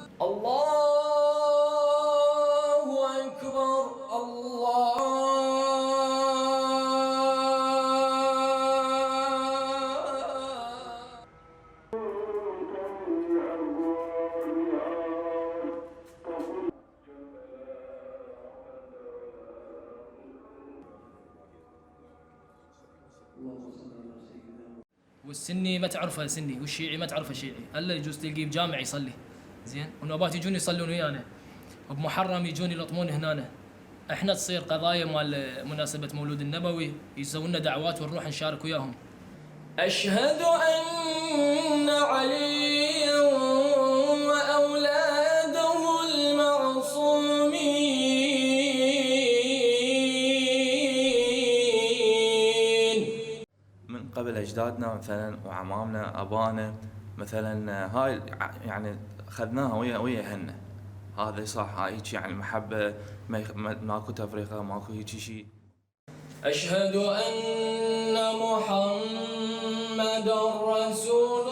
الله أكبر. الله والسني ما تعرفه سني، والشيعي ما تعرفه شيعي، الا يجوز تلقيه بجامع يصلي زين، والنوبات يجون يصلون ويانا، وبمحرم يجون يلطمون هنا. احنا تصير قضايا مال مناسبه مولود النبوي يسوون لنا دعوات ونروح نشارك وياهم. أشهد أن عليا وأولاده المعصومين. من قبل أجدادنا مثلا وعمامنا أبانا مثلا، هاي يعني أخذناها ويا أهلنا. هذا صح، هاي هيك يعني محبة، ماكو تفرقة، ماكو هيك شيء. أشهد أن محمد رسول